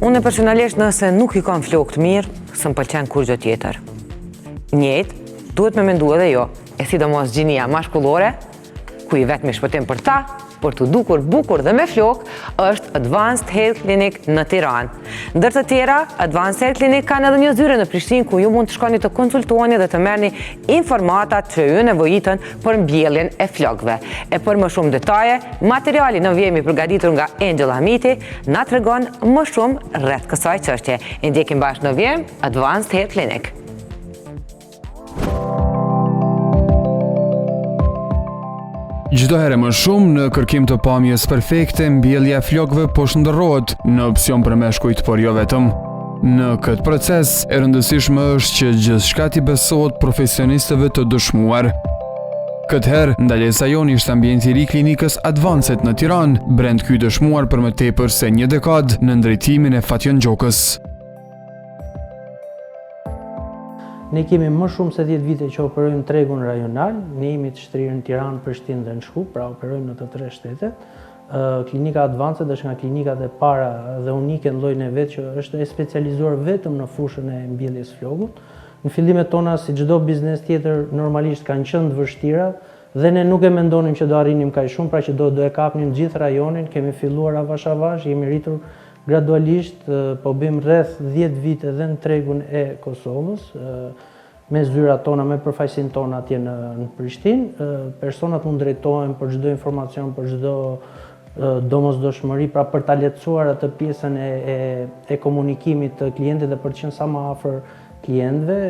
Unë personalisht nëse nuk i kam flokë të mirë, së më pëlqen kur gjë tjetër. Njëjtë, duhet me mendu edhe jo, e sidomos gjinia mashkullore, ku i vetmi shpëtim për ta, për të dukur bukur dhe me flokë, është Advanced Hair Clinic në Tiranë. Ndër të tjera, Advanced Hair Clinic kanë edhe një zyre në Prishtinë ku ju mund të shkoni të konsultoni dhe të merrni informatat që ju nevojitën për mbjelljen e flokëve. E për më shumë detaje, materiali në vjemi përgatitur nga Angel Hamiti na tregon më shumë rreth kësaj çështje. E ndjekim bashkë në vjem Advanced Hair Clinic. Çdo herë më shumë në kërkim të pamjes perfekte, mbjellja e flokëve po shndërrohet në opsion për meshkujt, por jo vetëm. Në këtë proces, e rëndësishme është që gjithçka t'i besohet profesionistëve të dëshmuar. Këtë herë, ndalesa jonë ishte ambienti i ri klinikës Advanced në Tiranë, brend ky dëshmuar për më tepër se një dekadë në ndërtimin e Fatjon Gjokës. Ne kemi më shumë se 10 vite që operojmë tregun rajonal, ne jemi të shtrirë në Tiranë, Prishtinë dhe në Shkup, pra operojmë në të 3 shtetet. Klinika Advanced është nga klinikat e para dhe unike në llojin e vet që është e specializuar vetëm në fushën e mbjelljes flokut. Në fillimet tona, si çdo biznes tjetër, normalisht kanë qenë të vështira dhe ne nuk e mendonim që do arrinim kaq shumë, pra që do e kapnim gjithë rajonin. Kemi filluar avash avash, jemi rritur gradualisht, po bëjmë rreth 10 vite dhe në tregun e Kosovës, me zyrat tona, me përfaqësinë tona atje në Prishtinë. Personat mund drejtohen për çdo informacion, për çdo domosdoshmëri, pra për ta lehtësuar atë pjesën e komunikimit të klientit dhe për të qenë sa më afër klientëve.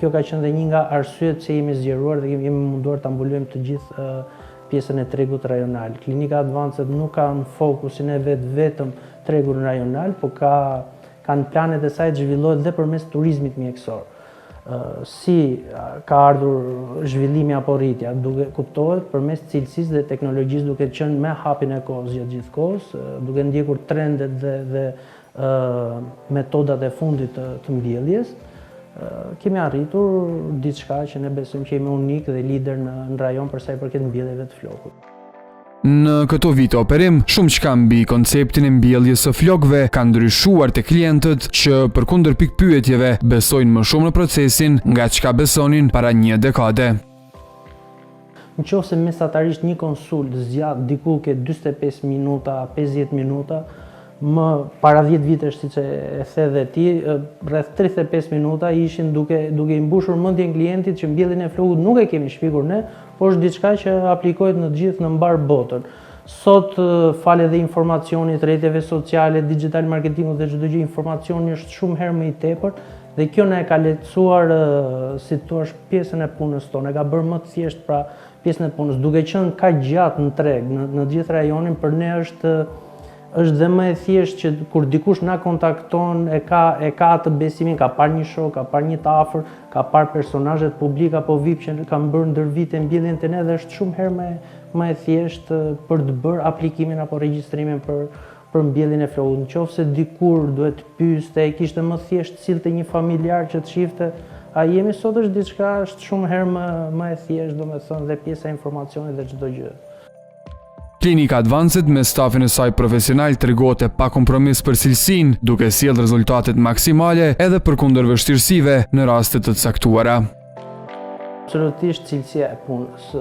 Kjo ka qenë dhe një nga arsyet që jemi zgjeruar dhe jemi munduar ta mbulojmë të gjithë pjesën e tregut rajonal. Klinika Advanced nuk ka në fokusin e vet vetëm tregun rajonal, po kanë planet e saj të zhvillohet dhe përmes turizmit mjekësor. Si ka ardhur zhvillimi apo rritja, duke kuptohet përmes cilësisë dhe teknologjisë, duke qenë me hapin e kohës gjatë gjithë kohës, duke ndjekur trendet dhe metodat e fundit të mbjelljes, kemi arritur diçka që ne besojmë që jemi unik dhe lider në rajon për sa i përket mbjelljeve të flokut. Në këto vite operim, shumë çka mbi konceptin e mbjelljes së flokëve ka ndryshuar te klientët që përkundër pikpyetjeve besojnë më shumë në procesin nga çka besonin para një dekade. Nëse mesatarisht një konsult zgjat diku ke 45 minuta, 50 minuta, më para 10 vitesh, siç e the dhe ti, rreth 35 minuta ishin duke i mbushur mendjen klientit që mbjelljen e flokut nuk e kemi shpikur ne, por është diçka që aplikohet në gjithë në mbar botën. Sot fale dhe informacionit, rrjeteve sociale, digital marketingut dhe çdo gjë, informacioni është shumë herë më i tepër dhe kjo na e ka lehtësuar, si thua, pjesën e punës tonë, e ka bërë më të thjeshtë pra pjesën e punës, duke qenë kaq gjatë në treg, në gjithë rajonin, për ne është dhe më e thjeshtë që kur dikush na kontakton e ka atë besimin, ka parë një shok, ka parë një të afër, ka parë personazhet publik apo VIP që kanë bërë ndër vite mbjelljen te ne dhe është shumë herë më e thjeshtë për të bërë aplikimin apo regjistrimin për mbjelljen e flokut. Nëse dikur duhet të pyeste, kishte më thjesht sillte një familjar që të shifte, a jemi sot është diçka është shumë herë më e thjeshtë, domethënë dhe pjesa e informacionit dhe çdo gjë. Klinika Advanced me stafin e saj profesional tregohet e pa kompromis për cilësinë, duke sjellë rezultatet maksimale edhe përkundër vështirësive në raste të caktuara. Absolutisht cilësia e punës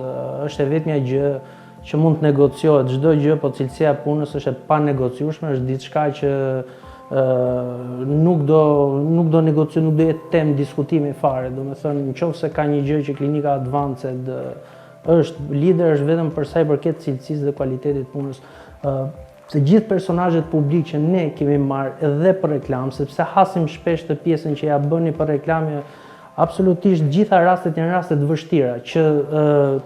është e vetmja gjë që mund të negociohet, çdo gjë, po cilësia e punës është e panegociueshme, është diçka që nuk do negociu, nuk do jetë temë diskutimi fare. Domethënë, nëse ka një gjë që klinika Advanced është lider, është vetëm për sa i përket cilësisë dhe kualitetit punës. Të gjithë personazhet publik që ne kemi marrë edhe për reklam, sepse hasim shpesh të pjesën që ja bëni për reklame, absolutisht gjitha rastet janë raste të vështira, që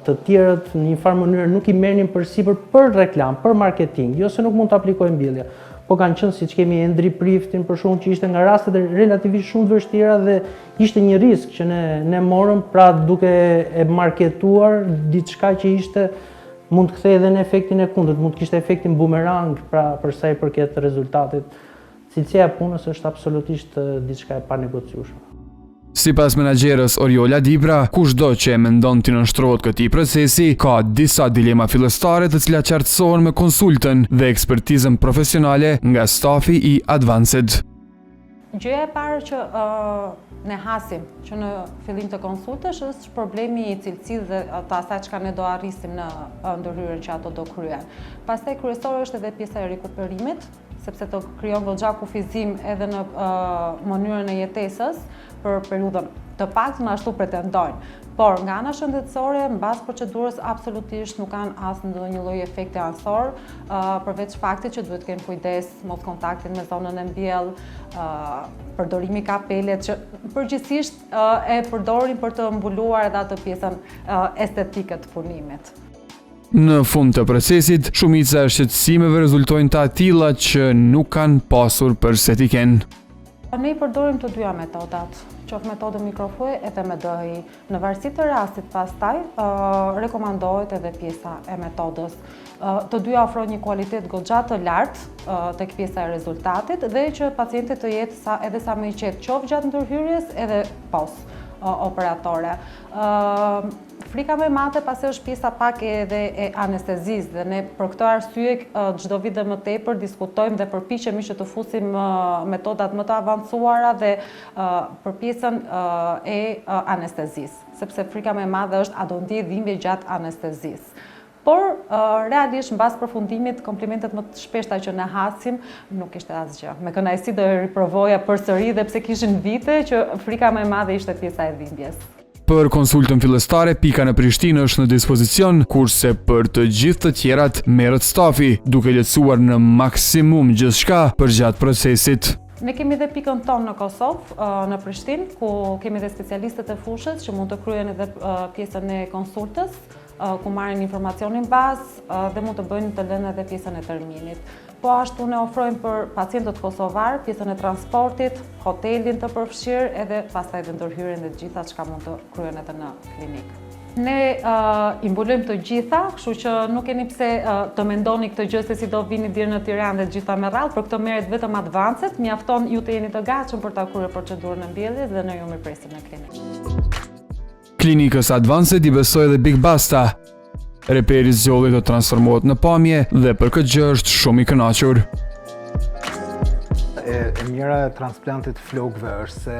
të tjerët në një farë mënyrë nuk i merrnin përsipër për reklam, për marketing, jo se nuk mund të aplikojnë mbjellje. Po kanë qenë siç kemi Endri Priftin për shkak që ishte nga rastet relativisht shumë të vështira dhe ishte një risk që ne morëm, pra duke e marketuar diçka që ishte mund të kthejë edhe në efektin e kundërt, mund të kishte efektin bumerang, pra për sa i përket rezultatit. Cilësia e punës është absolutisht diçka e panegociueshme. Sipas menaxherës Oriola Dibra, kushdo që e mendon të nënshtrohet këtij procesi, ka disa dilema fillestare të cilat qartësohen me konsultën dhe ekspertizën profesionale nga stafi i Advanced. Gjëja e parë që ne hasim që në fillim të konsultës është problemi i cilësisë dhe të asaj çka ne do arrisim në ndërhyrjen që ato do kryen. Pastaj kryesore është edhe pjesa e rikuperimit, sepse të krijon goxha kufizim edhe në mënyrën e jetesës për periudhën të paktën ashtu pretendojnë. Por nga ana shëndetësore, mbas procedurës absolutisht nuk kanë as ndonjë lloj efekti ansor, përveç faktit që duhet të kenë kujdes mos kontaktin me zonën e mbjellë, përdorimi kapelet që përgjithsisht e përdorin për të mbuluar edhe atë pjesën estetike të punimit. Në fund të procesit, shumica e shqetësimeve rezultojnë të atilla që nuk kanë pasur pse t'i kenë. Ne i përdorim të dyja metodat, qoftë metodën mikrofuj edhe me DHI. Në varësi të rastit pastaj, rekomandohet edhe pjesa e metodës. Të dyja ofrojnë një kualitet goxha të lartë tek pjesa e rezultatit dhe që pacienti të jetë edhe sa më i qetë qoftë gjatë ndërhyrjes edhe pos operatore. Frika më e madhe pasi është pjesa pak edhe e anestezisë dhe ne për këtë arsye çdo vit dhe më tepër diskutojmë dhe përpiqemi që të fusim metodat më të avancuara dhe për pjesën e anestezisë, sepse frika më e madhe është a do ndiej dhimbje gjatë anestezisë. Por, realisht, mbas përfundimit, komplimentet më të shpeshta që ne hasim, nuk ishte asgjë. Me kënaqësi do e riprovoja përsëri dhe pse kishin vite që frika më e madhe ishte pjesa e dhimbjes. Për konsultën fillestare, pika në Prishtinë është në dispozicion, kurse për të gjithë të tjerat merret stafi, duke lehtësuar në maksimum gjithçka përgjatë procesit. Ne kemi dhe pikën tonë në Kosovë, në Prishtinë, ku kemi dhe specialistët e fushës që mund të kryejnë edhe pjesën e konsultës, ku marrin informacionin bazë dhe mund të bëjnë të lënë edhe pjesën e terminit. Po ashtu ne ofrojmë për pacientët kosovar pjesën e transportit, hotelin të përfshirë edhe pastaj edhe ndërhyrjen dhe të gjitha çka mund të kryen edhe në klinikë. Ne i mbulojmë të gjitha, kështu që nuk keni pse të mendoni këtë gjë se si do vini deri në Tiranë dhe të gjitha me radhë, për këtë merret vetëm Advanced, mjafton ju të jeni të gatshëm për ta kryer procedurën e mbjelljes dhe ne ju mirpresim në klinikë. Klinikës Advanced i besoi edhe Big Basta. Reperi zgjolli të transformohet në pamje dhe për këtë gjë është shumë i kënaqur. E mira e transplantit flokëve është se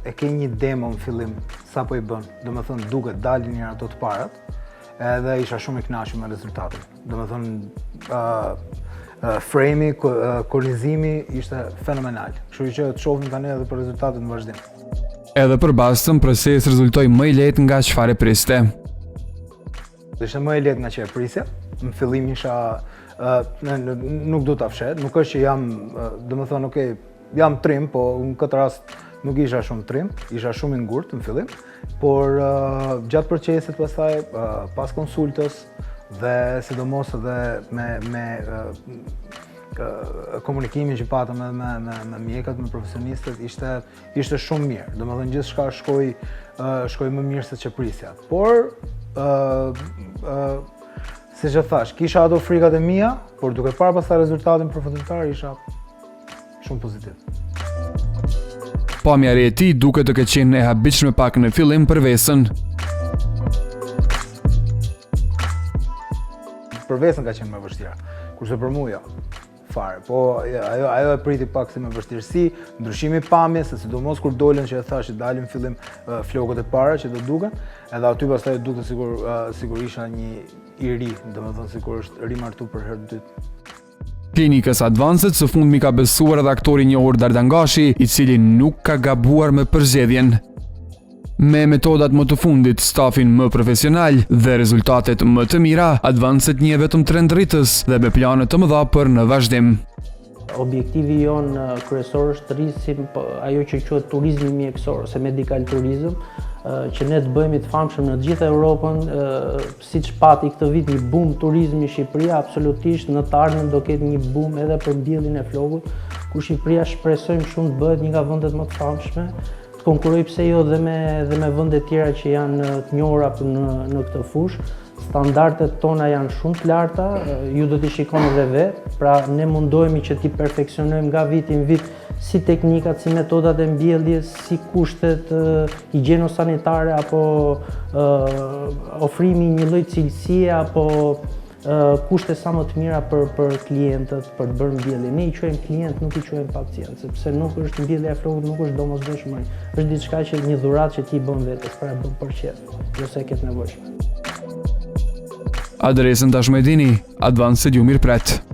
e ke një demo në fillim sa po i bën. Domethënë duket dalin njëra ato të parat, edhe isha shumë i kënaqur me rezultatin. Domethënë frame-i, kornizimi ishte fenomenal. Kështu që të shohim tani edhe për rezultatet në vazhdim. Edhe për Bastën, procesi rezultoi më i lehtë nga çfarë priste. Ishte më e lehtë nga që e prisja. Në fillim isha nuk do ta fshet, nuk është që jam, domethënë okay, jam trim, po në këtë rast nuk isha shumë trim, isha shumë i ngurtë në fillim, por gjatë procesit pastaj pas konsultës dhe sidomos edhe me komunikimin që patëm me mjekët, me profesionistët, ishte shumë mirë. Domethënë gjithçka shkoi më mirë se që prisja. Por siç e thash, kisha ato frikat e mia, por duke parë pastaj rezultatin përfundimtar isha shumë pozitiv. Pamja e tij duket të ketë qenë e habitshme pak në fillim për Vesën. Për Vesën ka qenë më vështirë, kurse për mua jo. Fare, po ajo e priti pak si me vështirësi, ndryshimi i pamjes, se sidomos kur dolën që e thash që dalin fillim flokët e para që do duken, edhe aty pastaj duket sigur isha një i ri, domethënë sikur është rimartu për herë të dytë. Klinikës Advanced së fundmi ka besuar edhe aktori i njohur Dardangashi, i cili nuk ka gabuar me përzgjedhjen. Me metodat më të fundit, stafin më profesional dhe rezultatet më të mira, Advanced një vetëm trendrritës dhe me plane të mëdha për në vazhdim. Objektivi jonë kryesor është të rrisim ajo që quhet turizmi mjekësor, ose medical tourism, që ne të bëhemi të famshëm në të gjithë Europën, siç pati këtë vit një boom turizmi në Shqipëri, absolutisht në të ardhmen do ketë një boom edhe për mbjelljen e flokut, ku Shqipëria shpresojmë shumë të bëhet një nga vendet më të famshme, të konkurrojë pse jo dhe me vende tjera që janë të njohura në këtë fushë. Standardet tona janë shumë të larta, ju do t'i shikoni edhe vetë, pra ne mundohemi që t'i perfeksionojmë nga viti në vit si teknikat, si metodat e mbjelljes, si kushtet higjieno-sanitare apo ofrimi një lloj cilësie apo kushte sa më të mira për klientët për të bërë mbjellje. Ne i quajmë klient, nuk i quajmë pacient, sepse nuk është mbjellja e flokut, nuk është domosdoshmëri. Është diçka që një dhuratë që ti i bën vetes, pra e bën për qejf, jo se e ke nevojshme. Adresën tashmë e dini, Advanced ju mirëpret.